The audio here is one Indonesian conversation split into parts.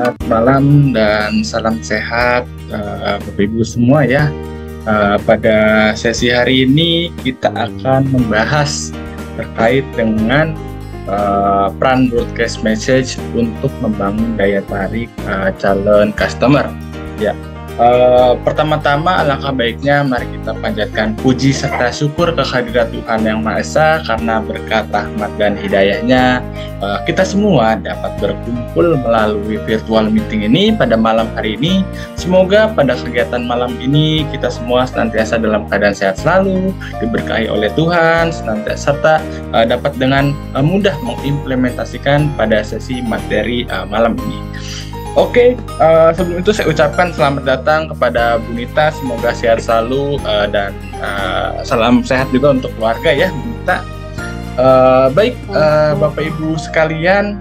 Selamat malam dan salam sehat Bapak Ibu semua ya. Pada sesi hari ini kita akan membahas terkait dengan peran broadcast message untuk membangun daya tarik calon customer. Ya, pertama-tama alangkah baiknya mari kita panjatkan puji serta syukur kehadirat Tuhan Yang Maha Esa karena berkat rahmat dan hidayahnya kita semua dapat berkumpul melalui virtual meeting ini pada malam hari ini. Semoga pada kegiatan malam ini kita semua senantiasa dalam keadaan sehat selalu, diberkahi oleh Tuhan, senantiasa serta dapat dengan mudah mengimplementasikan pada sesi materi malam ini. Oke, sebelum itu saya ucapkan selamat datang kepada Bu Nita, semoga sehat selalu dan salam sehat juga untuk keluarga ya Bu Nita. Baik, Bapak Ibu sekalian,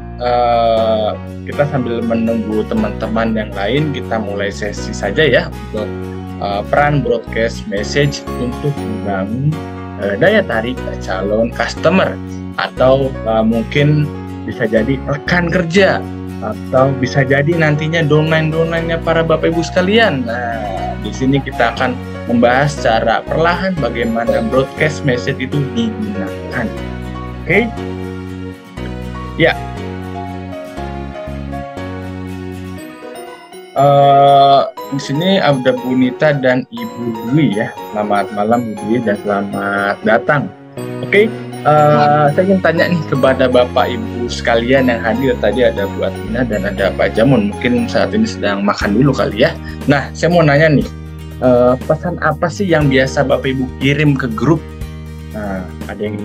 kita sambil menunggu teman-teman yang lain, kita mulai sesi saja ya untuk peran broadcast message untuk membangun daya tarik calon customer atau mungkin bisa jadi rekan kerja atau bisa jadi nantinya domain-domainnya para Bapak Ibu sekalian. Nah, di sini kita akan membahas secara perlahan bagaimana broadcast message itu digunakan. Oke? Ya. Di sini ada Bu Nita dan Ibu Dwi ya. Selamat malam Bu Dwi dan selamat datang. Oke. Saya ingin tanya nih kepada Bapak Ibu sekalian yang hadir, tadi ada Bu Atina dan ada Pak Jamun, mungkin saat ini sedang makan dulu kali ya. Nah, saya mau nanya nih, pesan apa sih yang biasa Bapak Ibu kirim ke grup? Nah, ada yang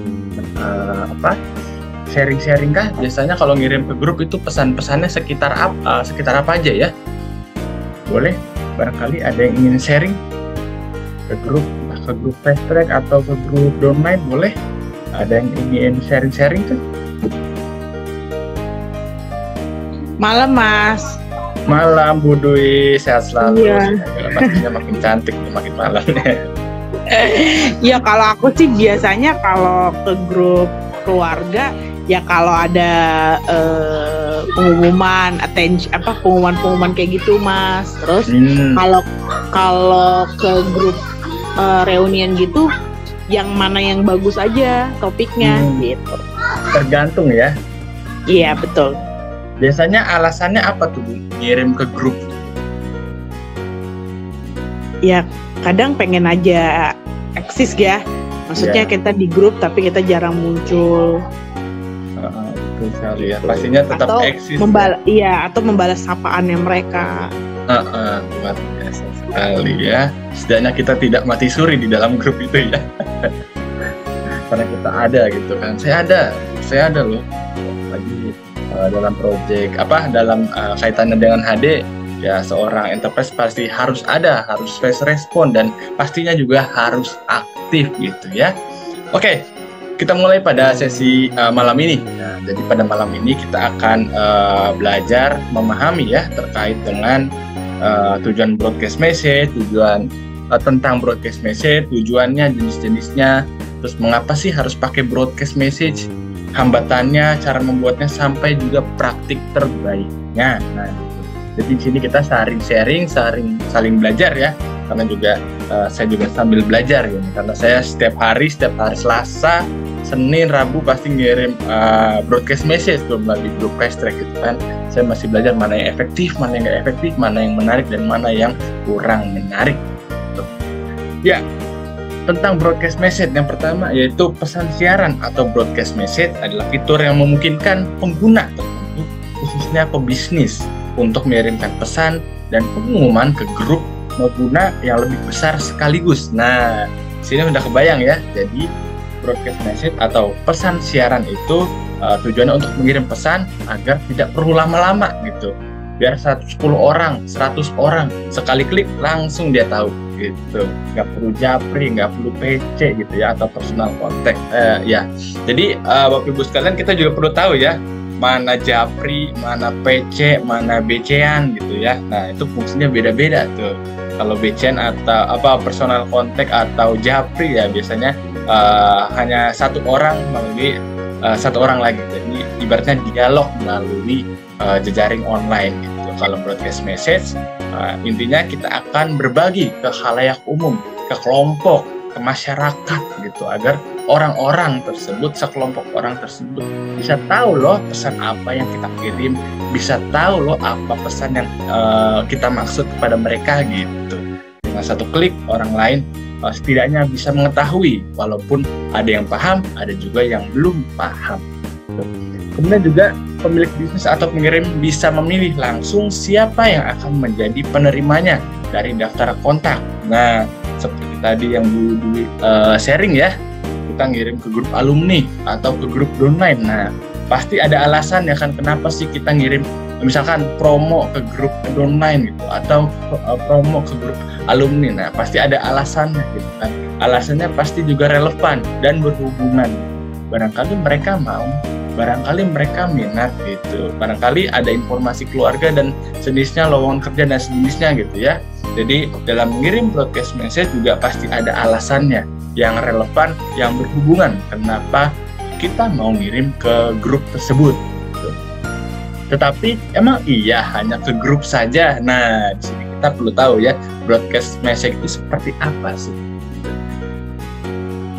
sharing-sharing kah? Biasanya kalau ngirim ke grup itu pesan-pesannya sekitar apa aja ya? Boleh, barangkali ada yang ingin sharing ke grup fast track atau ke grup domain, boleh? Ada yang ingin sharing-sharing tuh? Malam Mas. Malam Bu Dwi, sehat selalu. Iya. Pastinya makin cantik, makin malam. Ya kalau aku sih biasanya kalau ke grup keluarga ya kalau ada pengumuman pengumuman kayak gitu Mas. Terus kalau ke grup reunian gitu yang mana yang bagus aja topiknya gitu. Tergantung ya. Iya betul. Biasanya alasannya apa tuh Bu ngirim ke grup? Ya kadang pengen aja eksis ya. Maksudnya kita di grup tapi kita jarang muncul. Betul sekali ya. Pastinya tetap eksis. Atau membalas sapaannya mereka. Luar biasa sekali ya. Setidaknya kita tidak mati suri di dalam grup itu ya. Karena kita ada gitu kan. Saya ada loh. Lagi dalam project dalam kaitannya dengan HD ya, seorang enterprise pasti harus fast respon dan pastinya juga harus aktif gitu ya. Oke, kita mulai pada sesi malam ini. Nah, jadi pada malam ini kita akan belajar memahami ya terkait dengan tujuan broadcast message, tentang broadcast message, tujuannya, jenis-jenisnya, terus mengapa sih harus pakai broadcast message, hambatannya, cara membuatnya, sampai juga praktik terbaiknya. Nah, jadi di sini kita saling belajar ya, karena juga saya juga sambil belajar ya, karena saya setiap hari Selasa, Senin, Rabu pasti ngirim broadcast message tuh melalui grup fast track gitu kan. Saya masih belajar mana yang efektif, mana yang nggak efektif, mana yang menarik dan mana yang kurang menarik. Ya, tentang broadcast message yang pertama yaitu pesan siaran atau broadcast message adalah fitur yang memungkinkan pengguna tertentu khususnya pebisnis untuk mengirimkan pesan dan pengumuman ke grup pengguna yang lebih besar sekaligus. Nah, sini udah kebayang ya. Jadi broadcast message atau pesan siaran itu tujuannya untuk mengirim pesan agar tidak perlu lama-lama gitu. Biar 110 orang, 100 orang sekali klik langsung dia tahu gitu. Nggak perlu japri, nggak perlu PC gitu ya, atau personal contact ya. Jadi Bapak Ibu sekalian, kita juga perlu tahu ya mana japri, mana PC, mana BC-an gitu ya. Nah, itu fungsinya beda-beda tuh. Kalau BC-an atau personal contact atau japri ya biasanya hanya satu orang melalui satu orang lagi. Jadi ibaratnya dialog melalui jejaring online gitu. Kalau broadcast message, intinya kita akan berbagi ke khalayak umum, ke kelompok, ke masyarakat gitu, agar orang-orang tersebut, sekelompok orang tersebut bisa tahu loh pesan apa yang kita kirim, bisa tahu loh apa pesan yang kita maksud kepada mereka gitu. Dengan satu klik orang lain setidaknya bisa mengetahui, walaupun ada yang paham, ada juga yang belum paham. Kemudian juga pemilik bisnis atau pengirim bisa memilih langsung siapa yang akan menjadi penerimanya dari daftar kontak. Nah, seperti tadi yang Bu Dwi sharing ya, kita ngirim ke grup alumni atau ke grup downline. Nah, pasti ada alasan ya kan, kenapa sih kita ngirim misalkan promo ke grup downline gitu, atau promo ke grup alumni. Nah, pasti ada alasannya gitu kan. Alasannya pasti juga relevan dan berhubungan. Barangkali mereka mau, barangkali mereka minat gitu, barangkali ada informasi keluarga dan sejenisnya, lowongan kerja dan sejenisnya gitu ya. Jadi dalam mengirim broadcast message juga pasti ada alasannya yang relevan, yang berhubungan kenapa kita mau ngirim ke grup tersebut. Tetapi emang iya hanya ke grup saja? Nah, di sini kita perlu tahu ya, broadcast message itu seperti apa sih?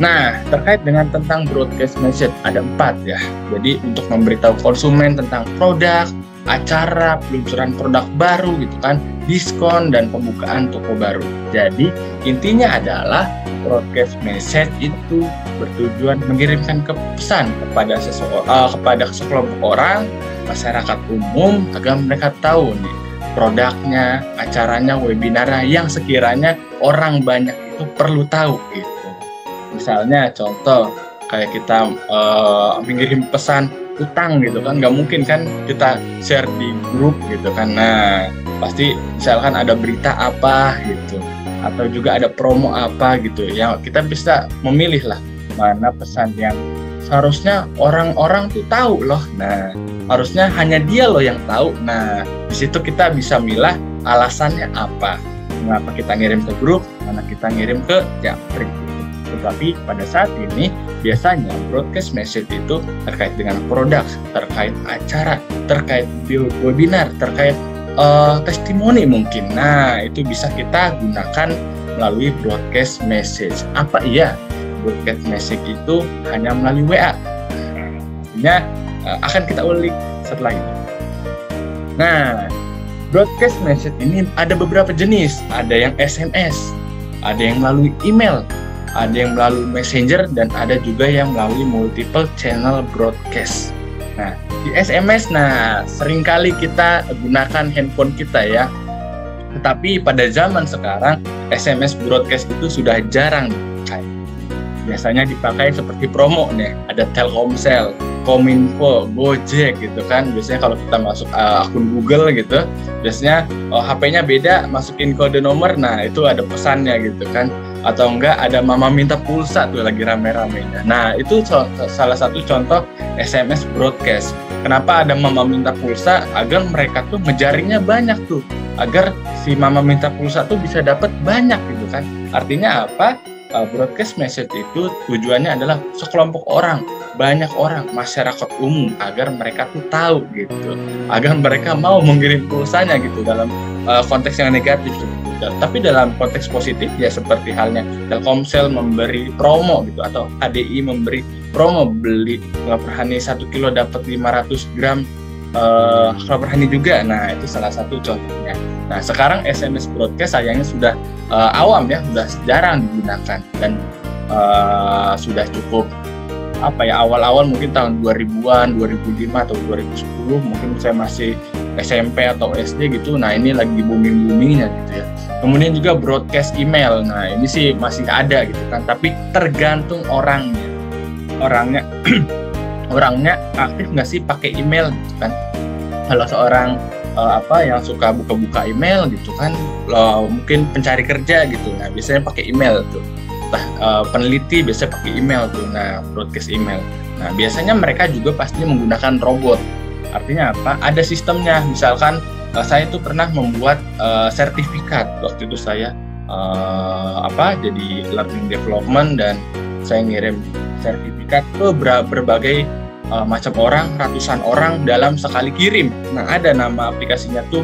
Nah, terkait dengan tentang broadcast message ada 4 ya. Jadi untuk memberitahu konsumen tentang produk, acara, peluncuran produk baru gitu kan, diskon dan pembukaan toko baru. Jadi intinya adalah broadcast message itu bertujuan mengirimkan pesan kepada kepada sekelompok orang, masyarakat umum, agar mereka tahu nih produknya, acaranya, webinarnya yang sekiranya orang banyak itu perlu tahu gitu. Misalnya contoh kayak kita mengirim pesan utang gitu kan, nggak mungkin kan kita share di grup gitu kan. Nah, pasti misalkan ada berita apa gitu, atau juga ada promo apa gitu, yang kita bisa memilih lah mana pesan yang seharusnya orang-orang tuh tahu loh. Nah, harusnya hanya dia loh yang tahu. Nah, di situ kita bisa milah alasannya apa, mengapa kita ngirim ke grup, mana kita ngirim ke japri. Tetapi pada saat ini biasanya broadcast message itu terkait dengan produk, terkait acara, terkait webinar, terkait testimoni mungkin. Nah, itu bisa kita gunakan melalui broadcast message. Apa iya broadcast message itu hanya melalui WA? Artinya akan kita ulik setelah ini. Nah, broadcast message ini ada beberapa jenis. Ada yang SMS, ada yang melalui email, ada yang melalui messenger, dan ada juga yang melalui multiple channel broadcast. Nah, di SMS, seringkali kita gunakan handphone kita ya. Tetapi pada zaman sekarang, SMS broadcast itu sudah jarang dipakai. Biasanya dipakai seperti promo nih, ada Telkomsel, Kominfo, Gojek gitu kan. Biasanya kalau kita masuk akun Google gitu, biasanya HP-nya beda, masukin kode nomor, nah itu ada pesannya gitu kan. Atau enggak ada mama minta pulsa tuh lagi rame-ramenya. Nah, itu salah satu contoh SMS broadcast. Kenapa ada mama minta pulsa? Agar mereka tuh ngejaringnya banyak tuh, agar si mama minta pulsa tuh bisa dapat banyak gitu kan. Artinya apa? Broadcast message itu tujuannya adalah sekelompok orang, banyak orang, masyarakat umum, agar mereka tuh tahu gitu, agar mereka mau mengirim pulsanya gitu dalam konteks yang negatif gitu. Tapi dalam konteks positif ya seperti halnya Telkomsel memberi promo gitu, atau HDI memberi promo beli kelapa honey 1 kilo dapat 500 gram kelapa honey juga. Nah, itu salah satu contohnya. Nah, sekarang SMS broadcast sayangnya sudah awam ya, sudah jarang digunakan, dan sudah cukup awal-awal mungkin tahun 2000-an, 2005 atau 2010, mungkin saya masih SMP atau SD gitu. Nah, ini lagi booming-boomingnya gitu ya. Kemudian juga broadcast email. Nah, ini sih masih ada gitu kan, tapi tergantung orangnya. Orangnya aktif nggak sih pakai email gitu kan. Kalau seorang yang suka buka-buka email gitu kan, mungkin pencari kerja gitu, nah biasanya pakai email tuh. Peneliti biasanya pakai email tuh, nah broadcast email. Nah, biasanya mereka juga pasti menggunakan robot. Artinya apa? Ada sistemnya. Misalkan saya tuh pernah membuat sertifikat. Waktu itu saya jadi learning development, dan saya ngirim sertifikat ke berbagai macam orang, ratusan orang dalam sekali kirim. Nah, ada nama aplikasinya tuh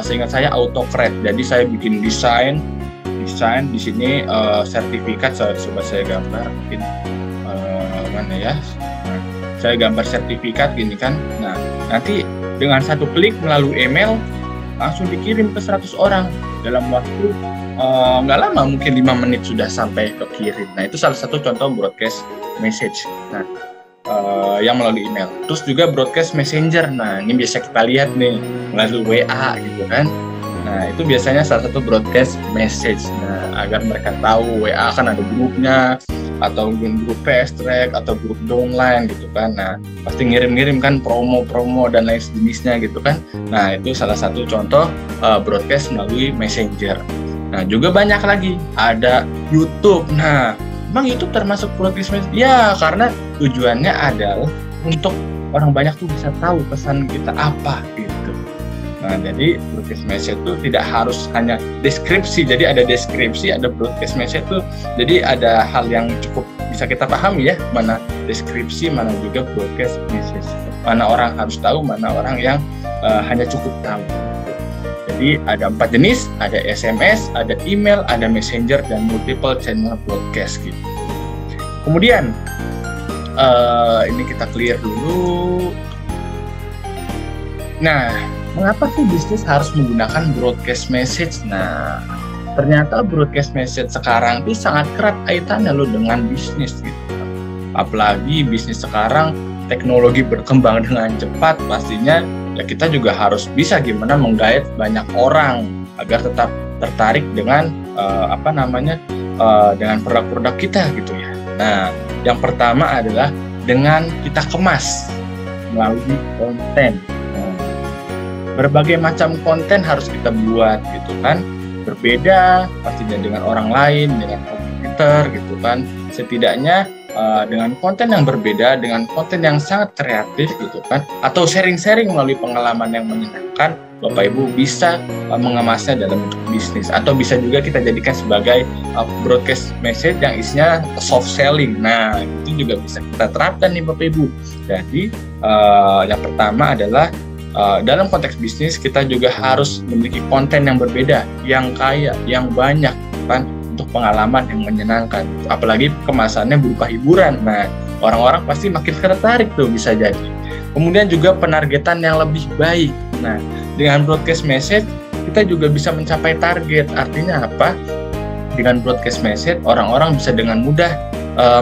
seingat saya AutoCAD. Jadi saya bikin desain di sini, sertifikat coba saya gambar mungkin mana ya. Nah, saya gambar sertifikat gini kan. Nah, nanti dengan satu klik melalui email langsung dikirim ke 100 orang dalam waktu nggak lama, mungkin 5 menit sudah sampai ke kirim. Nah, itu salah satu contoh broadcast message. Nah, yang melalui email. Terus juga broadcast messenger. Nah, ini biasa kita lihat nih melalui WA gitu kan. Nah, itu biasanya salah satu broadcast message. Nah, agar mereka tahu WA kan ada grupnya, atau mungkin grup fast track atau grup downline gitu kan. Nah, pasti ngirim-ngirim kan promo-promo dan lain sejenisnya gitu kan. Nah, itu salah satu contoh broadcast melalui messenger. Nah, juga banyak lagi, ada YouTube. Nah, emang YouTube termasuk broadcast message? Ya, karena tujuannya adalah untuk orang banyak tuh bisa tahu pesan kita apa gitu. Nah, jadi broadcast message itu tidak harus hanya deskripsi. Jadi ada deskripsi, ada broadcast message itu. Jadi ada hal yang cukup bisa kita pahami ya, mana deskripsi, mana juga broadcast message. Mana orang harus tahu, mana orang yang hanya cukup tahu. Jadi ada 4 jenis, ada SMS, ada email, ada messenger, dan multiple channel broadcast gitu. Kemudian ini kita clear dulu. Nah, mengapa sih bisnis harus menggunakan broadcast message? Nah, ternyata broadcast message sekarang itu sangat erat kaitannya loh dengan bisnis gitu. Apalagi bisnis sekarang teknologi berkembang dengan cepat, pastinya ya kita juga harus bisa gimana menggait banyak orang agar tetap tertarik dengan dengan produk-produk kita gitu ya. Nah, yang pertama adalah dengan kita kemas melalui konten. Berbagai macam konten harus kita buat gitu kan, berbeda pastinya dengan orang lain, dengan kompetitor gitu kan. Setidaknya dengan konten yang berbeda, dengan konten yang sangat kreatif gitu kan, atau sharing-sharing melalui pengalaman yang menyenangkan, Bapak Ibu bisa mengemasnya dalam bentuk bisnis. Atau bisa juga kita jadikan sebagai broadcast message yang isinya soft selling. Nah, itu juga bisa kita terapkan nih Bapak Ibu. Jadi yang pertama adalah dalam konteks bisnis kita juga harus memiliki konten yang berbeda, yang kaya, yang banyak kan, untuk pengalaman yang menyenangkan. Apalagi kemasannya berupa hiburan. Nah, orang-orang pasti makin tertarik tuh bisa jadi. Kemudian juga penargetan yang lebih baik. Nah, dengan broadcast message kita juga bisa mencapai target. Artinya apa? Dengan broadcast message orang-orang bisa dengan mudah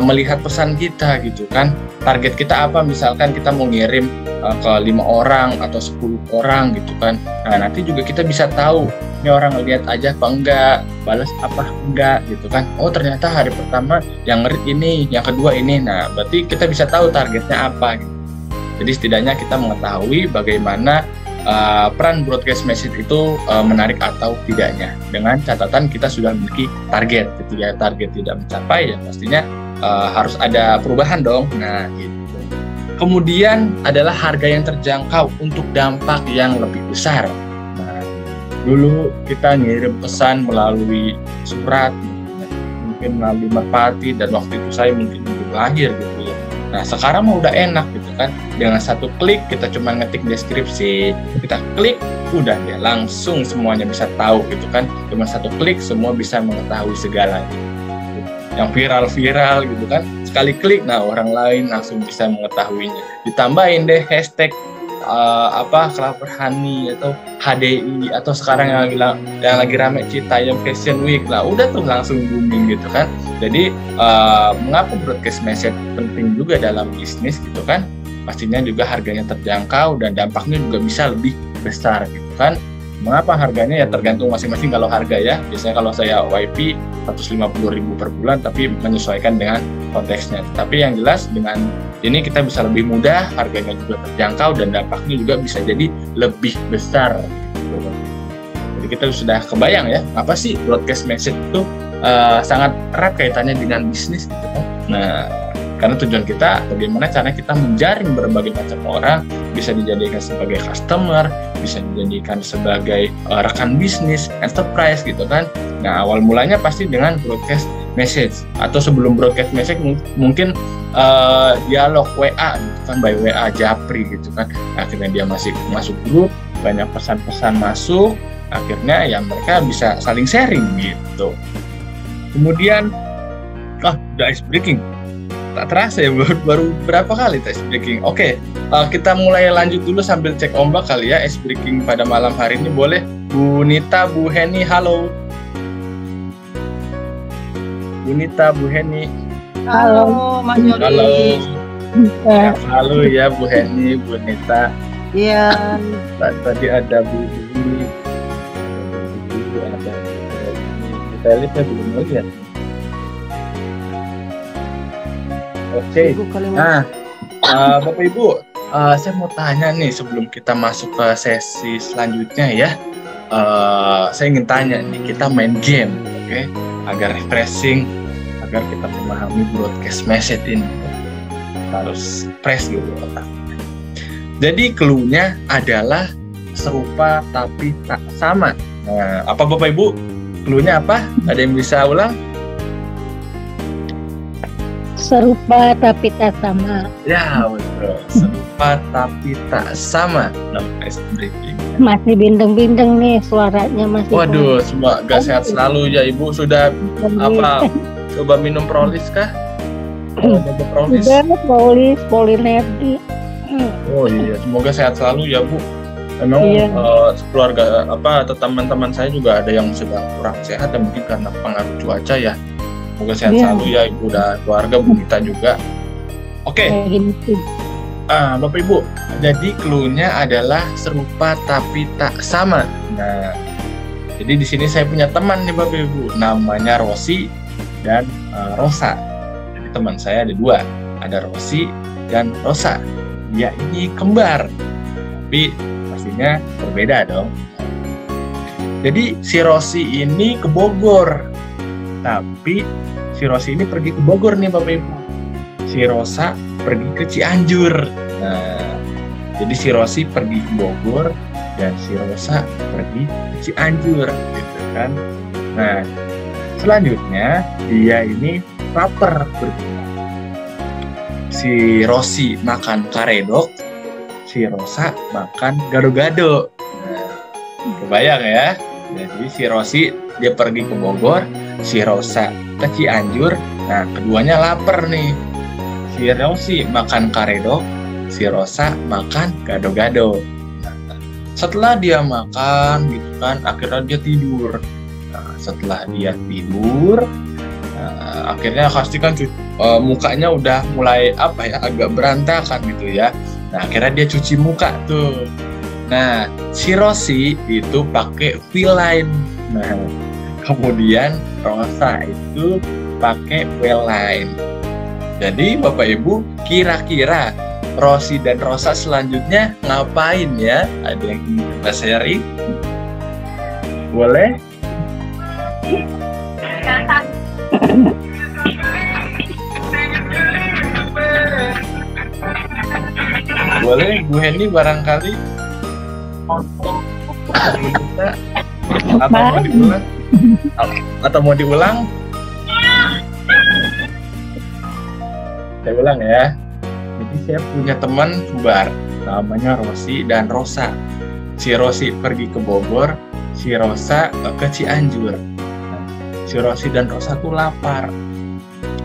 melihat pesan kita gitu kan. Target kita apa? Misalkan kita mau ngirim ke 5 orang atau 10 orang gitu kan. Nah, nanti juga kita bisa tahu ini orang ngeliat aja apa enggak, balas apa enggak gitu kan. Oh, ternyata hari pertama yang ngerit ini, yang kedua ini. Nah, berarti kita bisa tahu targetnya apa gitu. Jadi setidaknya kita mengetahui bagaimana peran broadcast message itu menarik atau tidaknya. Dengan catatan kita sudah memiliki target. Ketika target tidak mencapai ya pastinya harus ada perubahan dong. Nah, gitu. Kemudian adalah harga yang terjangkau untuk dampak yang lebih besar. Nah, dulu kita ngirim pesan melalui surat, mungkin melalui merpati, dan waktu itu saya mungkin belum lahir gitu ya. Nah, sekarang mah udah enak gitu kan. Dengan satu klik kita cuma ngetik deskripsi, kita klik, udah ya langsung semuanya bisa tahu gitu kan. Cuma satu klik semua bisa mengetahui segalanya. Yang viral-viral gitu kan, sekali klik, nah orang lain langsung bisa mengetahuinya. Ditambahin deh hashtag Clover Honey atau HDI, atau sekarang yang lagi rame Citayam Fashion Week, lah udah tuh langsung booming gitu kan. Jadi mengapa broadcast message penting juga dalam bisnis gitu kan? Pastinya juga harganya terjangkau dan dampaknya juga bisa lebih besar gitu kan. Mengapa harganya? Ya tergantung masing-masing kalau harga ya. Biasanya kalau saya YP 150.000 per bulan, tapi menyesuaikan dengan konteksnya. Tapi yang jelas dengan ini kita bisa lebih mudah, harganya juga terjangkau, dan dampaknya juga bisa jadi lebih besar. Jadi kita sudah kebayang ya, apa sih broadcast message itu sangat erat kaitannya dengan bisnis gitu kan. Nah, karena tujuan kita bagaimana caranya kita menjaring berbagai macam orang, bisa dijadikan sebagai customer, bisa dijadikan sebagai rekan bisnis, enterprise gitu kan. Nah, awal mulanya pasti dengan broadcast message, atau sebelum broadcast message mungkin dialog WA gitu kan, by WA Japri gitu kan. Akhirnya dia masuk grup, banyak pesan-pesan masuk, akhirnya ya mereka bisa saling sharing gitu. Kemudian udah ice breaking, tak terasa ya, baru berapa kali ice breaking. Oke, kita mulai lanjut dulu sambil cek ombak kali ya. Ice breaking pada malam hari ini boleh Bu Nita, Bu Heni, halo. Bu Nita, Bu Heni. Halo, Mas Yodi. Halo. Halo ya Bu Heni, Bu Nita. Iya. Tadi ada Bu Dini, ada Bu Felipnya belum lihat. Oke. Nah, Bapak Ibu, saya mau tanya nih sebelum kita masuk ke sesi selanjutnya ya. Saya ingin tanya nih, kita main game, oke? Agar refreshing, agar kita memahami broadcast message ini. Harus fresh dulu otaknya. Jadi clue-nya adalah serupa tapi tak sama. Nah, apa Bapak Ibu? Clue-nya apa? Ada yang bisa ulang? Serupa tapi tak sama. Ya betul, serupa tapi tak sama. Ice breaking. Masih bindeng-bindeng nih suaranya masih. Waduh, semoga sehat selalu ya Ibu. Sudah apa? Coba minum Prolis kah? Prolis. Sudah Prolis, Polinergi. Oh iya, semoga sehat selalu ya Bu. Memang keluarga atau teman-teman saya juga ada yang sedang kurang sehat dan mungkin karena pengaruh cuaca ya. Semoga sehat selalu ya Ibu dan keluarga, Bu Nita juga. Oke. Bapak Ibu, jadi clue-nya adalah serupa tapi tak sama. Nah, jadi di sini saya punya teman nih Bapak Ibu, namanya Rosi dan Rosa. Jadi teman saya ada dua, ada Rosi dan Rosa. Dia ini kembar, tapi pastinya berbeda dong. Jadi si Rosi ini ke Bogor, tapi si Rosi ini pergi ke Bogor nih Bapak Ibu. Si Rosa pergi ke Cianjur. Nah, jadi si Rosi pergi ke Bogor dan si Rosa pergi ke Cianjur, gitu kan. Nah, selanjutnya dia ini lapar berdua. Si Rosi makan karedok, si Rosa makan gado-gado. Nah, kebayang ya. Jadi si Rosi dia pergi ke Bogor, si Rosa ke Cianjur. Nah, keduanya lapar nih. Si Rosi makan karedok, si Rosa makan gado-gado. Nah, setelah dia makan gitu kan, akhirnya dia tidur. Nah, setelah dia tidur, akhirnya pasti kan mukanya udah mulai agak berantakan gitu ya. Nah, akhirnya dia cuci muka tuh. Nah, si Rosi itu pakai V-line. Nah, kemudian Rosa itu pakai V-line. Jadi Bapak Ibu, kira-kira Rosi dan Rosa selanjutnya ngapain ya? Ada yang ingin kita sharing? Boleh? Boleh, Bu Henny barangkali atau mau diulang? Saya ulang ya. Jadi saya punya teman kembar namanya Rosi dan Rosa. Si Rosi pergi ke Bogor, si Rosa ke Cianjur. Si Rosi dan Rosa tuh lapar.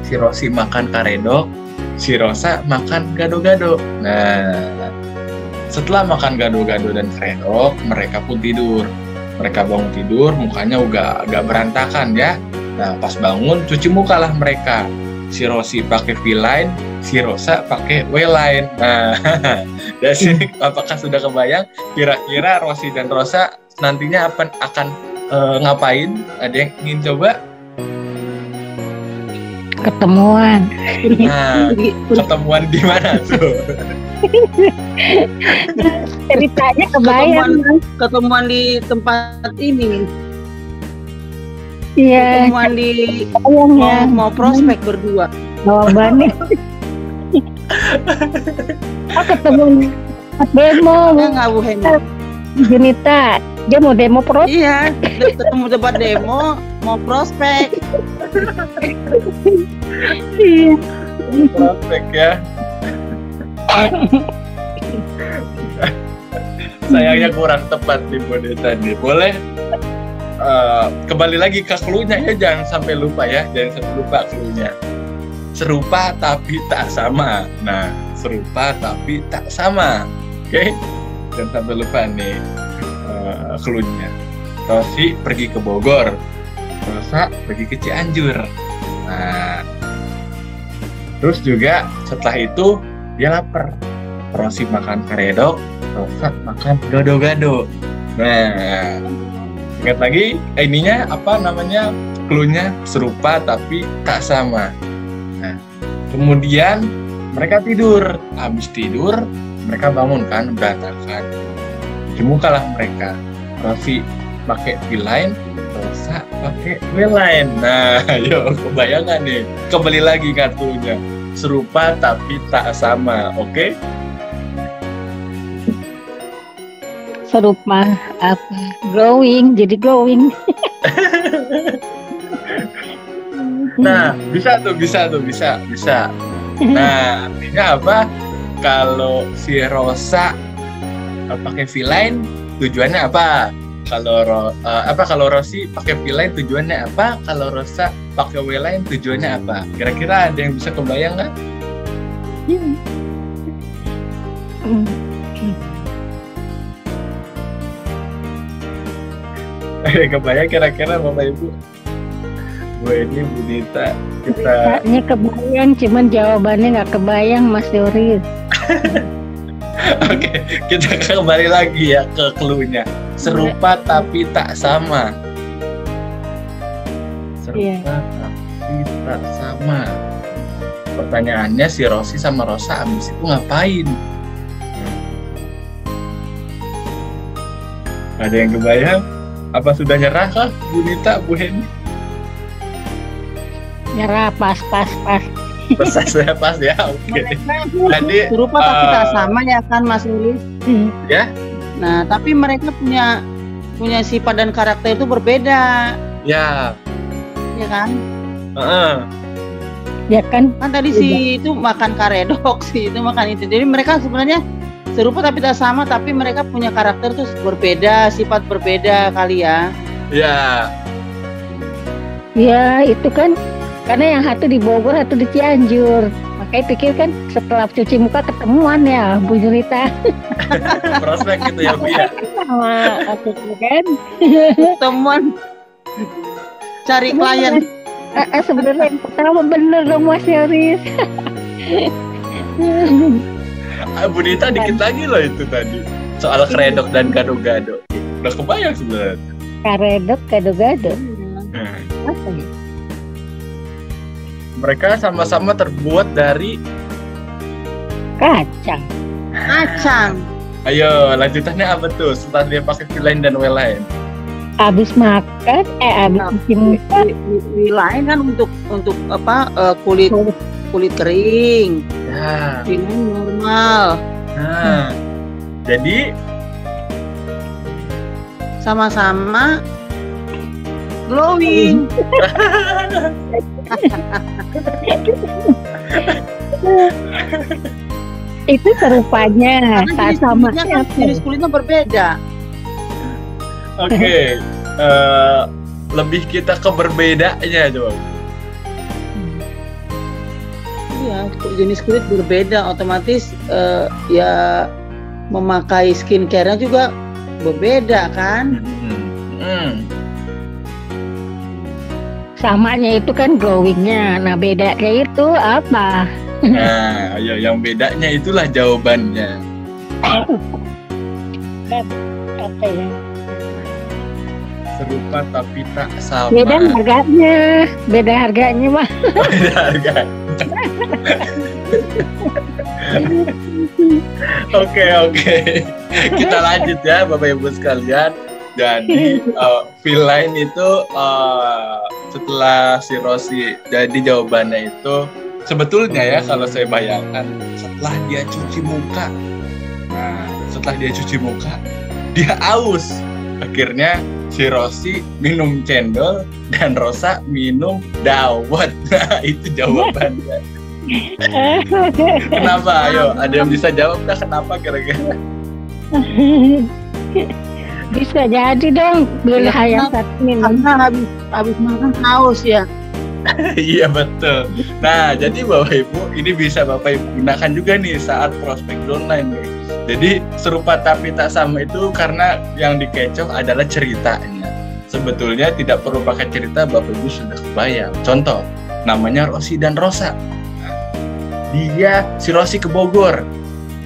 Si Rosi makan karedok, si Rosa makan gado-gado. Nah, setelah makan gado-gado dan karedok, mereka pun tidur. Mereka bangun tidur, mukanya agak berantakan ya. Nah, pas bangun, cuci muka lah mereka. Si Rosi pakai V-line, si Rosa pakai W-line. Nah, dari sini apakah sudah kebayang kira-kira Rosi dan Rosa nantinya akan ngapain? Ada yang ingin coba? Ketemuan. Nah, ketemuan di mana tuh? Ceritanya kebayang. Ketemuan di tempat ini. Iya. Ketemuan di mau prospek berdua. Jawabannya. Ketemu demo. Enggak Bu Henny. Junita, dia mau demo prospek. Iya, ketemu tempat demo mau prospek. Iya. Prospek ya. Sayangnya kurang tepat nih boneka nih. Boleh kembali lagi ke clue-nya ya, jangan sampai lupa ya, jangan sampai lupa clue-nya. Serupa tapi tak sama. Nah, serupa tapi tak sama. Oke? Jangan sampai lupa nih clue-nya. Rosi pergi ke Bogor, Rosa pergi ke Cianjur. Nah, terus juga setelah itu dia lapar. Rosi makan karedok, Rosa makan gado-gado. Nah, ingat lagi ininya apa namanya, clue-nya serupa tapi tak sama. Nah, kemudian mereka tidur. Habis tidur mereka bangun kan berantakan. Dimukalah mereka. Rosi pakai V-line, Rosa pakai W-line. Nah, yuk kebayangan nih. Kembali lagi kartunya. Serupa tapi tak sama, oke? Serupa apa? Glowing, jadi glowing. Nah, bisa. Nah, artinya apa? Kalau si Rosa pakai V-line, tujuannya apa? Kalau Rosi pakai V-line tujuannya apa? Kalau Rosa pakai W-line tujuannya apa? Kira-kira ada yang bisa kebayang nggak? Kebayang kira-kira Bapak Ibu? Bu ini Bu Dita, kita Kayaknya kebayang, cuman jawabannya nggak kebayang, Mas Yoris. Oke, kita kembali lagi ya ke clue-nya. Serupa tapi tak sama. Serupa tapi tak sama. Pertanyaannya si Rosi sama Rosa abis itu ngapain? Ada yang kebayang? Apa sudah nyerah kah Bu Nita, Bu Heni? Nyerah, pas. Saya pas ya, oke. Jadi Serupa tapi tak sama ya kan Mas Ulis? ya, Nah, tapi mereka punya sifat dan karakter itu berbeda, ya, ya kan? Ya kan? Kan tadi si itu makan karedok, si itu makan itu. Jadi mereka sebenarnya serupa tapi tak sama, tapi mereka punya karakter tuh berbeda, sifat berbeda kali ya. ya. Ya, itu kan karena yang satu di Bogor, satu di Cianjur. Makanya pikir kan setelah cuci muka ketemuan ya, Bu Yurita. Prospek gitu ya Bu ya. Sama aku kan. Temuan cari klien. Sebenarnya yang pertama bener dong Mas Yoris. Bu Dita dikit lagi loh itu tadi. Soal keredok dan gado-gado. Udah kebayang sebenarnya. Karedok, gado-gado. Apa ya? Mereka sama-sama terbuat dari Kacang. Kacang. Ayo, lanjutannya apa tuh setelah dia pakai V-line dan W-line? Abis makan, abis cuci muka. Lain kan untuk apa? Kulit kering. Ya. Ini normal. Nah, jadi Sama-sama glowing. Itu serupanya, tak sama. Jenis kulitnya berbeda. oke, lebih kita ke berbedanya dong. Iya, jenis kulit berbeda, otomatis ya memakai skincare-nya juga berbeda kan? Samanya itu kan glowingnya. Nah bedanya itu apa? Nah, ayo yang bedanya itulah jawabannya. Apa ya? Serupa tapi tak sama. Beda harganya. Beda harganya mah. Beda harga. Oke. Kita lanjut ya Bapak Ibu sekalian. Jadi V-line itu setelah si Rosi, jadi jawabannya itu sebetulnya ya kalau saya bayangkan setelah dia cuci muka. Nah, setelah dia cuci muka, dia aus. Akhirnya si Rosi minum cendol dan Rosa minum dawet. Nah, itu jawabannya. Kenapa? Ayo, ada yang bisa jawab nggak kenapa kira-kira? Bisa jadi dong beli yang satu minum. Karena habis makan haus ya. Iya betul. Nah, jadi Bapak Ibu, ini bisa Bapak Ibu gunakan juga nih saat prospek downline nih. Jadi serupa tapi tak sama itu karena yang dikecoh adalah ceritanya. Sebetulnya tidak perlu pakai cerita, Bapak Ibu sudah kebayang. Contoh, namanya Rosi dan Rosa. Nah, dia si Rosi ke Bogor,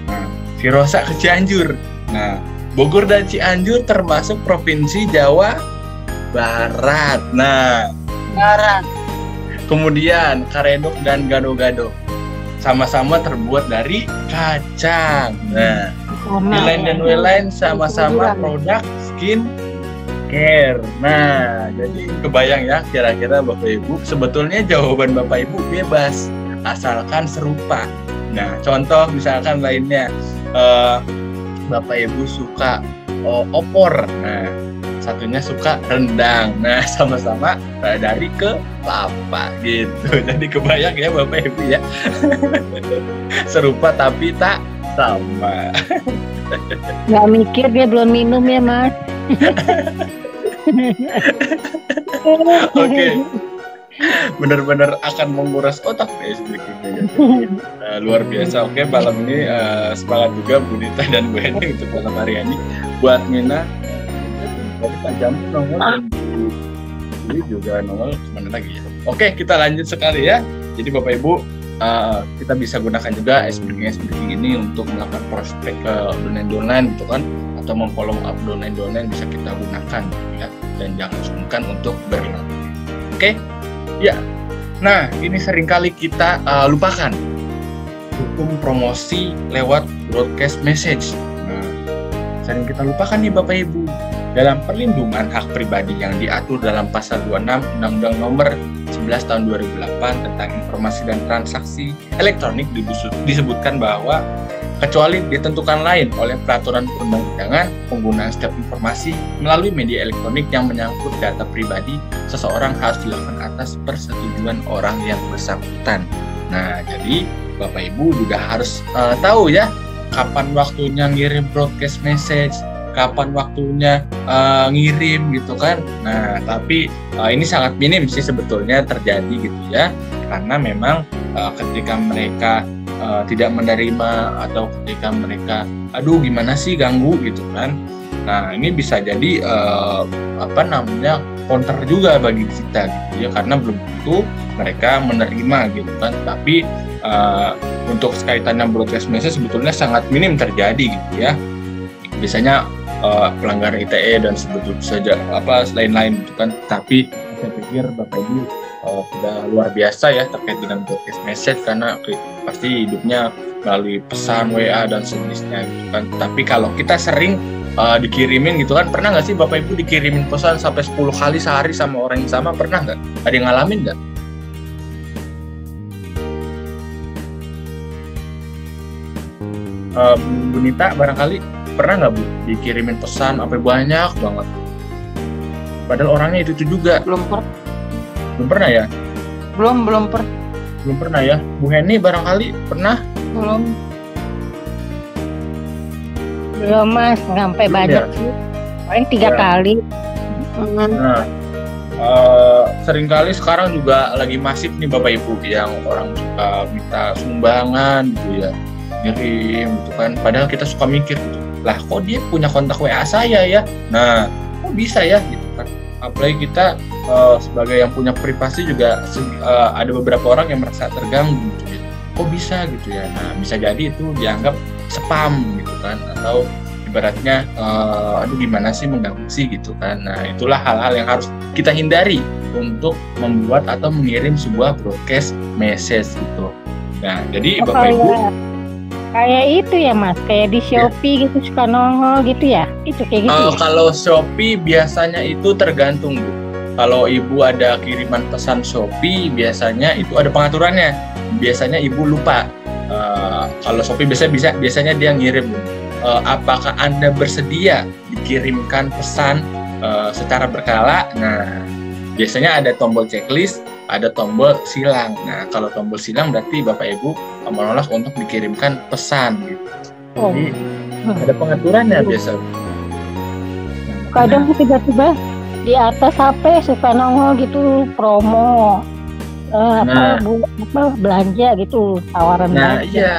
nah, si Rosa ke Cianjur. Nah, Bogor dan Cianjur termasuk provinsi Jawa Barat. Nah, Barat. kemudian karedok dan gado-gado sama-sama terbuat dari kacang. Nah, Elaine dan Welaine sama-sama produk skin care. Nah, jadi kebayang ya kira-kira Bapak Ibu, sebetulnya jawaban Bapak Ibu bebas asalkan serupa. Nah, contoh misalkan lainnya, Bapak Ibu suka opor. Nah, satunya suka rendang. Nah, sama-sama dari kelapa gitu. Jadi kebayang ya Bapak Ibu ya. Serupa tapi tak sama. Nggak mikir, dia belum minum ya Mas. Oke. Benar-benar akan menguras otak deh sedikitnya. Luar biasa. Oke, malam ini semangat juga Bu Nita dan Bu Henny untuk malam hari ini. Buat Mina, Pak Jamu nongol dan ini juga nongol kemana lagi ya. Oke, kita lanjut sekali ya. Jadi Bapak Ibu, kita bisa gunakan juga SBreaking ini untuk melakukan prospek downline gitu kan, atau memfollow up downline bisa kita gunakan ya, dan jangan sungkan untuk berlatih. Oke, ya. Nah, ini seringkali kita lupakan hukum promosi lewat broadcast message. Nah, sering kita lupakan nih Bapak Ibu. Dalam perlindungan hak pribadi yang diatur dalam pasal 26 Undang-Undang Nomor 11 Tahun 2008 tentang informasi dan transaksi elektronik disebutkan bahwa kecuali ditentukan lain oleh peraturan perundang-undangan, penggunaan setiap informasi melalui media elektronik yang menyangkut data pribadi seseorang harus dilakukan atas persetujuan orang yang bersangkutan. Nah, jadi Bapak Ibu juga harus tahu ya kapan waktunya ngirim broadcast message, kapan waktunya ngirim gitu kan. Nah, tapi ini sangat minim sih sebetulnya terjadi gitu ya, karena memang ketika mereka tidak menerima atau ketika mereka aduh gimana sih ganggu gitu kan. Nah, ini bisa jadi counter juga bagi kita gitu ya, karena belum tentu mereka menerima gitu kan. Tapi untuk kaitannya broadcast message sebetulnya sangat minim terjadi gitu ya. Biasanya pelanggaran ITE dan sebetulnya saja lain-lain gitu kan. Tapi saya pikir Bapak Ibu sudah luar biasa ya terkait dengan broadcast message, karena pasti hidupnya melalui pesan WA dan sejenisnya gitu kan. Tapi kalau kita sering dikirimin gitu kan, pernah nggak sih Bapak Ibu dikirimin pesan sampai 10 kali sehari sama orang yang sama? Pernah nggak? Ada yang ngalamin nggak? Bu Nita barangkali pernah nggak Bu dikirimin pesan sampai banyak banget, padahal orangnya itu juga? Belum pernah ya? Belum pernah ya. Bu Henny barangkali pernah? Belum Mas, sampai banyak sih, paling 3 kali. Nah, seringkali sekarang juga lagi masif nih Bapak Ibu yang orang suka minta sumbangan gitu ya, ngirim gitu kan, padahal kita suka mikir gitu, lah kok dia punya kontak WA saya ya, nah kok bisa ya gitu kan. Apalagi kita sebagai yang punya privasi juga ada beberapa orang yang merasa terganggu gitu ya, kok bisa gitu ya. Nah, bisa jadi itu dianggap spam gitu kan, atau ibaratnya aduh gimana sih mengganggu sih gitu kan. Nah, itulah hal-hal yang harus kita hindari untuk membuat atau mengirim sebuah broadcast message gitu. Nah, jadi Bapak Ibu kayak itu ya Mas, kayak di Shopee gitu suka nongol gitu ya, itu kayak gitu ya? Kalau Shopee biasanya itu tergantung Bu. Kalau Ibu ada kiriman pesan Shopee biasanya itu ada pengaturannya, biasanya Ibu lupa. Kalau Shopee biasanya dia ngirim, apakah Anda bersedia dikirimkan pesan secara berkala. Nah, biasanya ada tombol checklist, ada tombol silang. Nah, kalau tombol silang berarti Bapak Ibu menolak untuk dikirimkan pesan gitu. Jadi Ada pengaturannya biasa. Kadang tiba-tiba di atas HP suka nongol gitu promo belanja gitu, tawaran Nah, belanja. iya.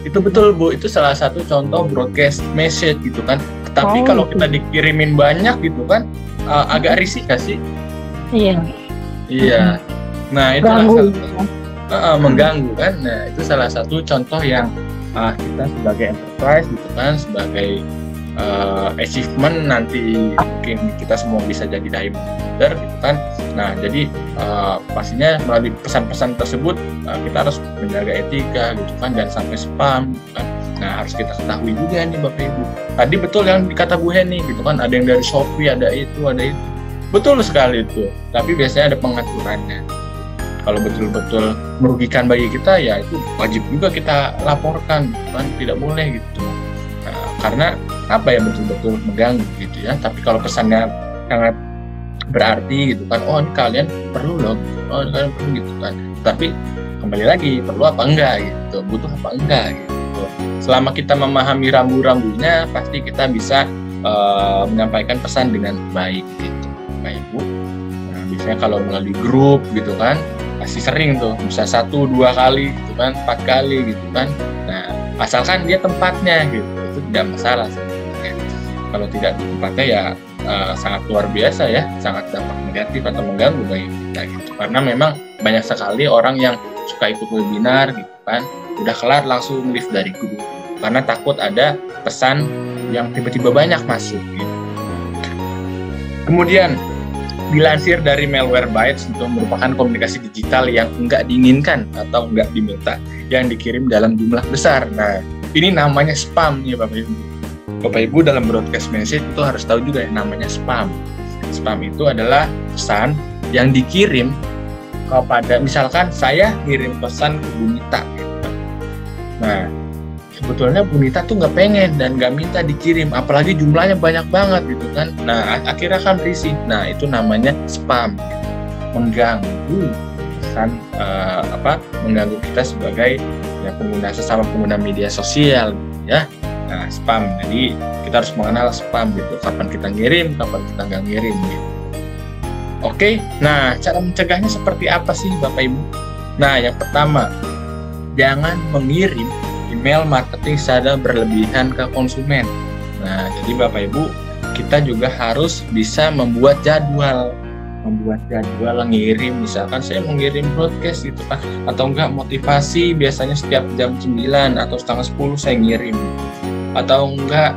Itu betul, Bu. Itu salah satu contoh broadcast message gitu kan. Tapi kalau kita dikirimin banyak gitu kan, agak risih gak sih? Iya. Iya. Nah, itu mengganggu kan. Nah, itu salah satu contoh yang kita sebagai enterprise gitu kan, sebagai achievement nanti mungkin kita semua bisa jadi diamond gitu kan. Nah, jadi pastinya melalui pesan-pesan tersebut kita harus menjaga etika gitu kan, jangan sampai spam gitu kan. Nah, harus kita ketahui juga nih Bapak Ibu. Tadi betul yang dikata Bu Heni gitu kan, ada yang dari Shopee, ada itu. Betul sekali itu. Tapi biasanya ada pengaturannya. Kalau betul-betul merugikan bagi kita, ya itu wajib juga kita laporkan, kan tidak boleh gitu. Nah, karena apa ya, betul-betul mengganggu gitu ya. Tapi kalau pesannya sangat berarti gitu kan, oh ini kalian perlu loh, oh ini kalian perlu gitu kan. Tapi kembali lagi, perlu apa enggak gitu, butuh apa enggak gitu. Selama kita memahami rambu-rambunya, pasti kita bisa menyampaikan pesan dengan baik gitu, Bapak Ibu. Nah, biasanya kalau melalui grup gitu kan, pasti sering tuh, bisa 1-2 kali gitu kan, 4 kali gitu kan. Nah, asalkan dia tempatnya gitu, itu tidak masalah sebenarnya. Kalau tidak di tempatnya ya sangat luar biasa ya, sangat dampak negatif atau mengganggu bagi kita gitu. Karena memang banyak sekali orang yang suka ikut webinar gitu kan, udah kelar langsung leave dari grup karena takut ada pesan yang tiba-tiba banyak masuk gitu. Kemudian dilansir dari Malwarebytes, itu merupakan komunikasi digital yang enggak diinginkan atau enggak diminta yang dikirim dalam jumlah besar. Nah, ini namanya spam nih Bapak Ibu. Bapak Ibu dalam broadcast message itu harus tahu juga yang namanya spam. Spam itu adalah pesan yang dikirim kepada, misalkan saya kirim pesan ke Bunita gitu. Nah, sebetulnya Bunita tuh nggak pengen dan nggak minta dikirim, apalagi jumlahnya banyak banget gitu kan. Nah, akhirnya kan risih. Nah, itu namanya spam, gitu. Mengganggu pesan mengganggu kita sebagai ya sesama pengguna media sosial gitu ya. Nah, spam. Jadi kita harus mengenal spam gitu. Kapan kita ngirim, kapan kita nggak ngirim gitu. Oke, nah cara mencegahnya seperti apa sih Bapak Ibu? Nah, yang pertama, jangan mengirim email marketing secara berlebihan ke konsumen. Nah, jadi Bapak Ibu, kita juga harus bisa membuat jadwal ngirim. Misalkan saya mengirim broadcast gitu kan, atau enggak motivasi biasanya setiap jam 9 atau setengah 10 saya ngirim, atau enggak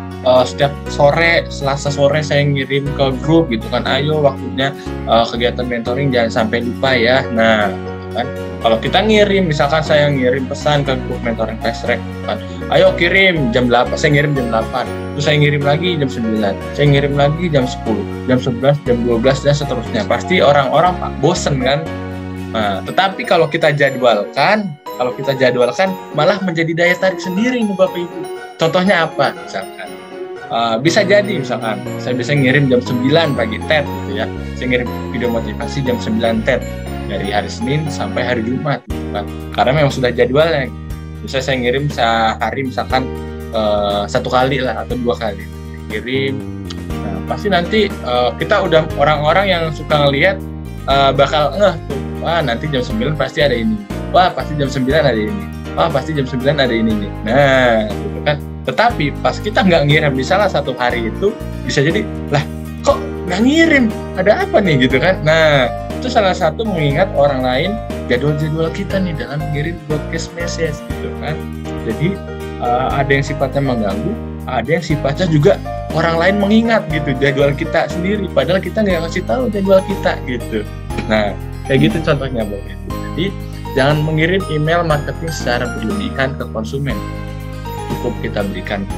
setiap sore, Selasa sore saya ngirim ke grup gitu kan, ayo waktunya kegiatan mentoring jangan sampai lupa ya. Nah, kan kalau kita ngirim, misalkan saya ngirim pesan ke grup mentoring fast track kan, ayo kirim jam 8, saya ngirim jam 8, terus saya ngirim lagi jam 9, saya ngirim lagi jam 10, jam 11, jam 12 dan seterusnya, pasti orang-orang bosen kan. Nah, tetapi kalau kita jadwalkan malah menjadi daya tarik sendiri nih Bapak Ibu. Contohnya apa? Misalkan bisa jadi misalkan saya bisa ngirim jam 9 pagi TED gitu ya, saya ngirim video motivasi jam 9 TED dari hari Senin sampai hari Jumat gitu kan, karena memang sudah jadwalnya. Bisa saya ngirim sehari misalkan 1 kali lah atau 2 kali kirim. Nah, pasti nanti kita udah orang-orang yang suka ngelihat bakal tuh, wah nanti jam 9 pasti ada ini, wah pasti jam 9 ada ini, wah pasti jam 9 ada ini nih. Nah, gitu kan. Tetapi pas kita nggak ngirim, misalnya 1 hari itu bisa jadi, lah kok nggak ngirim, ada apa nih gitu kan. Nah, itu salah satu mengingat orang lain jadwal-jadwal kita nih dalam mengirim broadcast message gitu kan. Jadi ada yang sifatnya mengganggu, ada yang sifatnya juga orang lain mengingat gitu jadwal kita sendiri, padahal kita nggak ngasih tahu jadwal kita gitu. Nah, kayak gitu contohnya Bapak Ibu. Jadi jangan mengirim email marketing secara berlebihan ke konsumen. Cukup kita berikan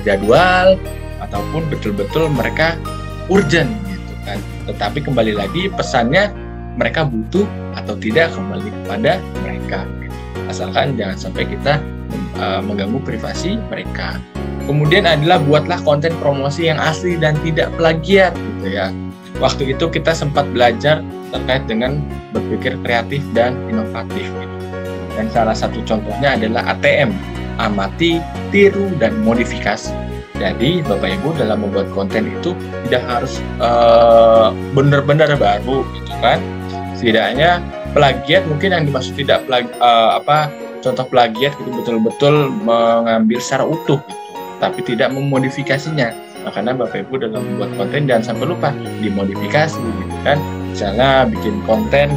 jadwal ataupun betul-betul mereka urgent gitu kan. Tetapi kembali lagi pesannya mereka butuh atau tidak kembali kepada mereka gitu. Asalkan jangan sampai kita mengganggu privasi mereka. Kemudian adalah buatlah konten promosi yang asli dan tidak plagiat gitu ya. Waktu itu kita sempat belajar terkait dengan berpikir kreatif dan inovatif gitu. Dan salah satu contohnya adalah ATM. amati, tiru, dan modifikasi. Jadi Bapak Ibu dalam membuat konten itu tidak harus benar-benar baru gitu kan. Setidaknya plagiat mungkin yang dimaksud tidak contoh plagiat itu betul-betul mengambil secara utuh gitu, tapi tidak memodifikasinya. Makanya Bapak Ibu dalam membuat konten jangan sampai lupa dimodifikasi gitu kan. Misalnya bikin konten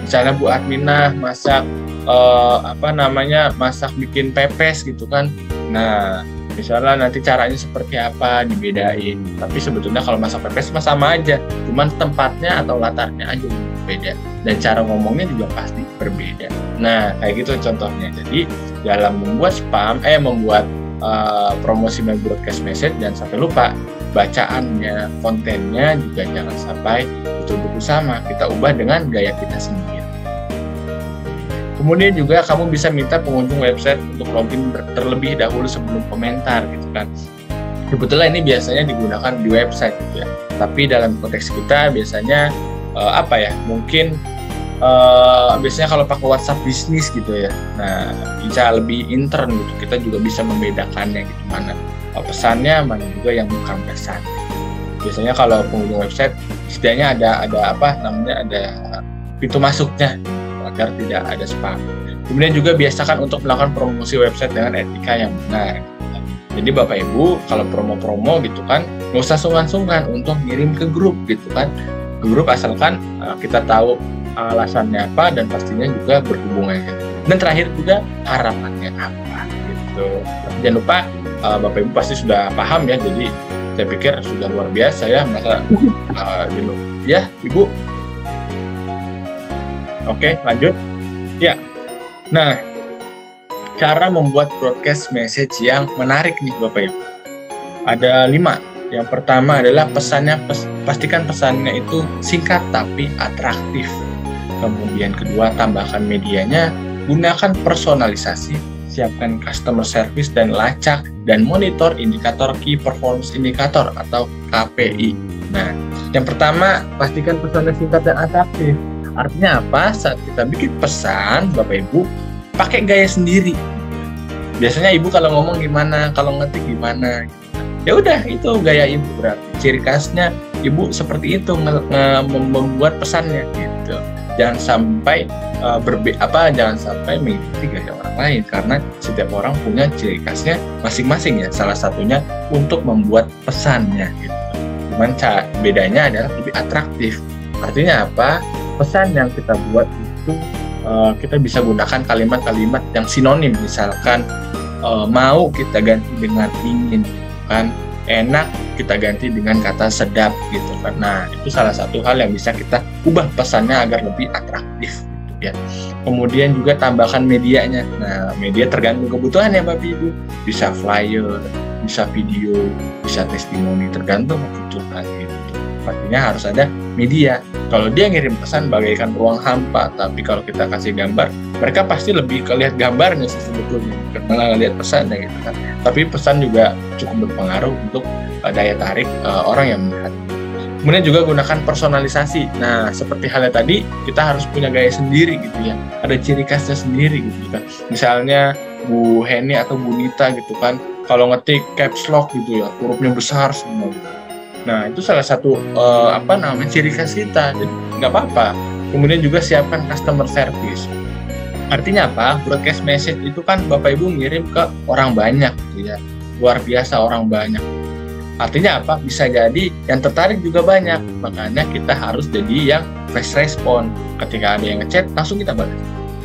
misalnya Bu Adminah masak masak bikin pepes gitu kan. Nah, misalnya nanti caranya seperti apa dibedain. Tapi sebetulnya kalau masak pepes mah sama aja, cuman tempatnya atau latarnya aja berbeda dan cara ngomongnya juga pasti berbeda. Nah, kayak gitu contohnya. Jadi dalam membuat membuat promosi melalui broadcast message jangan sampai lupa bacaannya, kontennya juga jangan sampai betul-betul sama. Kita ubah dengan gaya kita sendiri. Kemudian juga kamu bisa minta pengunjung website untuk login terlebih dahulu sebelum komentar gitu kan. Sebetulnya ini biasanya digunakan di website gitu ya. Tapi dalam konteks kita biasanya biasanya kalau pakai WhatsApp bisnis gitu ya. Nah, bisa lebih intern gitu. Kita juga bisa membedakannya gitu, mana pesannya, mana juga yang bukan pesan. Biasanya kalau pengunjung website setidaknya ada pintu masuknya agar tidak ada spam. Kemudian juga biasakan untuk melakukan promosi website dengan etika yang benar. Jadi Bapak Ibu kalau promo-promo gitu kan nggak usah sungkan-sungkan untuk ngirim ke grup gitu kan. Ke grup asalkan kita tahu alasannya apa dan pastinya juga berhubungan. Dan terakhir juga harapannya apa gitu. Jangan lupa Bapak Ibu pasti sudah paham ya. Jadi saya pikir sudah luar biasa ya masa dulu ya Ibu. Oke, lanjut. Ya. Nah, cara membuat broadcast message yang menarik nih Bapak Ibu. Ada 5. Yang pertama adalah pastikan pesannya itu singkat tapi atraktif. Kemudian kedua, tambahkan medianya, gunakan personalisasi, siapkan customer service dan lacak, dan monitor indikator key performance indicator atau KPI. Nah, yang pertama, pastikan pesannya singkat dan atraktif. Artinya apa? Saat kita bikin pesan, Bapak Ibu, pakai gaya sendiri. Biasanya Ibu kalau ngomong gimana, kalau ngetik gimana. Ya udah, itu gaya Ibu berarti. Ciri khasnya Ibu seperti itu membuat pesannya gitu. Jangan sampai jangan sampai mengikuti gaya orang lain karena setiap orang punya ciri khasnya masing-masing ya. Salah satunya untuk membuat pesannya gitu. Cuman bedanya adalah lebih atraktif. Artinya apa? Pesan yang kita buat itu kita bisa gunakan kalimat-kalimat yang sinonim, misalkan mau kita ganti dengan ingin kan, enak kita ganti dengan kata sedap gitu kan. Nah, itu salah satu hal yang bisa kita ubah pesannya agar lebih atraktif gitu ya. Kemudian juga tambahkan medianya. Nah, media tergantung kebutuhan ya Bapak Ibu, bisa flyer, bisa video, bisa testimoni, tergantung kebutuhan gitu. Artinya harus ada media. Kalau dia ngirim pesan bagaikan ruang hampa, tapi kalau kita kasih gambar, mereka pasti lebih lihat gambarnya sih sebetulnya, malah lihat pesannya gitu kan. Tapi pesan juga cukup berpengaruh untuk daya tarik orang yang melihat. Kemudian juga gunakan personalisasi. Nah, seperti halnya tadi, kita harus punya gaya sendiri gitu ya. Ada ciri khasnya sendiri gitu kan. Misalnya Bu Heni atau Bu Nita gitu kan, kalau ngetik caps lock gitu ya, hurufnya besar semua. Nah, itu salah satu ciri khas kita, jadi nggak apa-apa. Kemudian juga siapkan customer service. Artinya apa? Broadcast message itu kan Bapak Ibu ngirim ke orang banyak gitu ya, luar biasa orang banyak. Artinya apa? Bisa jadi yang tertarik juga banyak, makanya kita harus jadi yang fast respon. Ketika ada yang ngechat, langsung kita balas.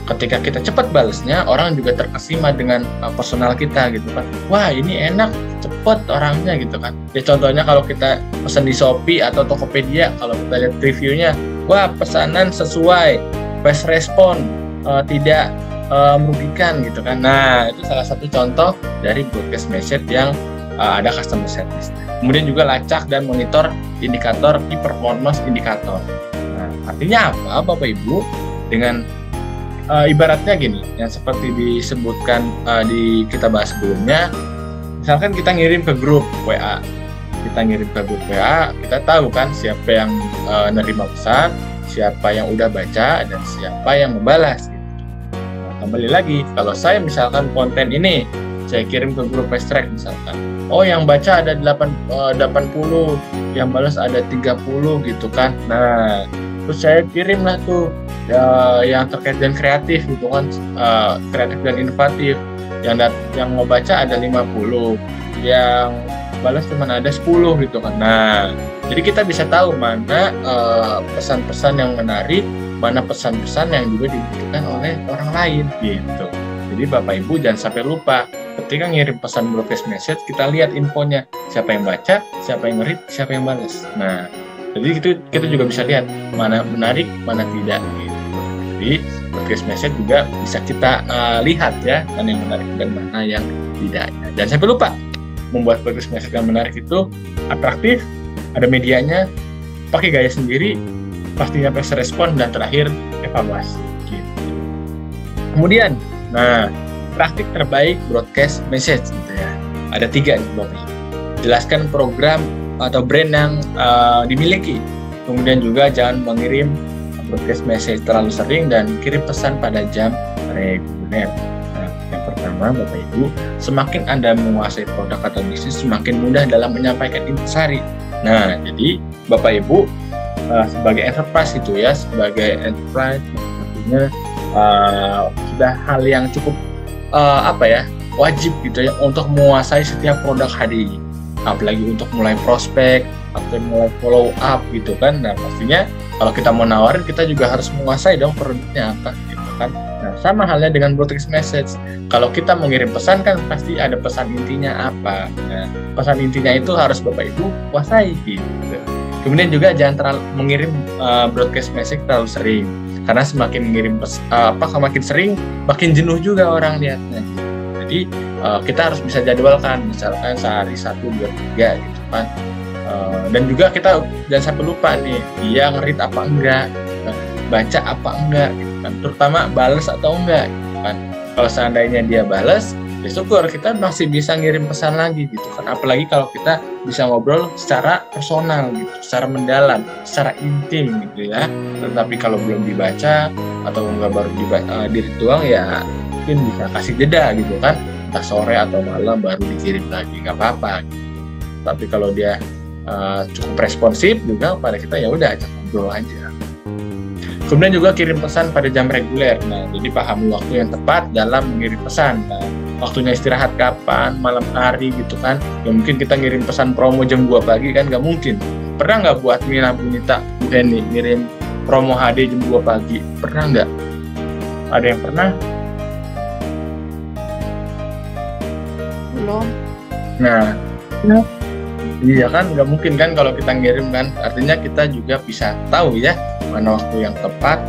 Ketika kita cepat balasnya, orang juga terkesima dengan personal kita gitu kan. Wah, ini enak, cepet orangnya gitu kan. Ya contohnya kalau kita pesan di Shopee atau Tokopedia, kalau kita lihat reviewnya, wah pesanan sesuai, fast respon, tidak merugikan gitu kan. Nah, itu salah satu contoh dari broadcast message yang ada customer service. Kemudian juga lacak dan monitor indikator key performance indicator. Nah, artinya apa Bapak Ibu? Dengan ibaratnya gini, yang seperti disebutkan kita bahas sebelumnya, misalkan kita ngirim ke grup WA, kita tahu kan siapa yang nerima pesan, siapa yang udah baca, dan siapa yang membalas. Gitu. kembali lagi, kalau saya misalkan konten ini saya kirim ke grup fast track misalkan, oh yang baca ada 80, yang balas ada 30 gitu kan. Nah terus saya kirim lah tuh yang terkait dengan kreatif gitu kan, kreatif dan inovatif, yang mau baca ada 50, yang balas cuma ada 10 gitu kan. Nah jadi kita bisa tahu mana pesan-pesan yang menarik, mana pesan-pesan yang juga dibutuhkan oleh orang lain gitu. Jadi Bapak Ibu jangan sampai lupa ketika ngirim pesan broadcast message, kita lihat infonya, siapa yang baca, siapa yang nge-read, siapa yang balas. Nah jadi kita juga bisa lihat mana menarik, mana tidak gitu. Jadi broadcast message juga bisa kita lihat ya, mana yang menarik dan mana yang tidak. Jangan sampai lupa, membuat broadcast message yang menarik itu atraktif, ada medianya, pakai gaya sendiri, pastinya press respon, dan terakhir evaluasi gitu. Kemudian nah praktik terbaik broadcast message gitu ya, ada 3 nih Bapak Ibu. Jelaskan program atau brand yang dimiliki. Kemudian juga jangan mengirim broadcast message terlalu sering dan kirim pesan pada jam reguler. Nah, yang pertama Bapak Ibu, semakin Anda menguasai produk atau bisnis, semakin mudah dalam menyampaikan intisari. Nah, jadi Bapak Ibu sebagai enterprise itu ya, sebagai enterprise artinya sudah hal yang cukup wajib gitu ya untuk menguasai setiap produk HDI, apalagi untuk mulai prospek atau mulai follow up gitu kan. Nah pastinya kalau kita mau nawarin, kita juga harus menguasai dong produknya apa gitu kan. Nah sama halnya dengan broadcast message, kalau kita mengirim pesan kan pasti ada pesan intinya apa. Nah pesan intinya itu harus Bapak Ibu kuasai gitu. Kemudian juga jangan mengirim broadcast message terlalu sering, karena semakin mengirim semakin sering, makin jenuh juga orang lihatnya. Jadi kita harus bisa jadwalkan, misalkan sehari 1, 2, 3 gitu kan. Dan juga kita jangan sampai lupa nih, dia nge-read apa enggak, baca apa enggak gitu kan. Terutama balas atau enggak gitu kan. Kalau seandainya dia balas, ya syukur, kita masih bisa ngirim pesan lagi gitu kan. Apalagi kalau kita bisa ngobrol secara personal gitu, secara mendalam, secara intim gitu ya. Tetapi kalau belum dibaca atau enggak baru dituang, ya mungkin bisa kasih jeda gitu kan, entah sore atau malam baru dikirim lagi, nggak apa-apa gitu. Tapi kalau dia cukup responsif juga pada kita, ya udah ajak ngobrol aja. Kemudian juga kirim pesan pada jam reguler. Nah jadi pahami waktu yang tepat dalam mengirim pesan. Nah, waktunya istirahat kapan, malam hari gitu kan. Ya mungkin kita ngirim pesan promo jam 2 pagi kan nggak mungkin. Pernah nggak buat Minta Bu Heni ngirim promo HD jam 2 pagi? Pernah nggak? Ada yang pernah? Belum. Nah, iya kan nggak mungkin kan kalau kita ngirim kan. Artinya kita juga bisa tahu ya mana waktu yang tepat.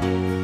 Thank you.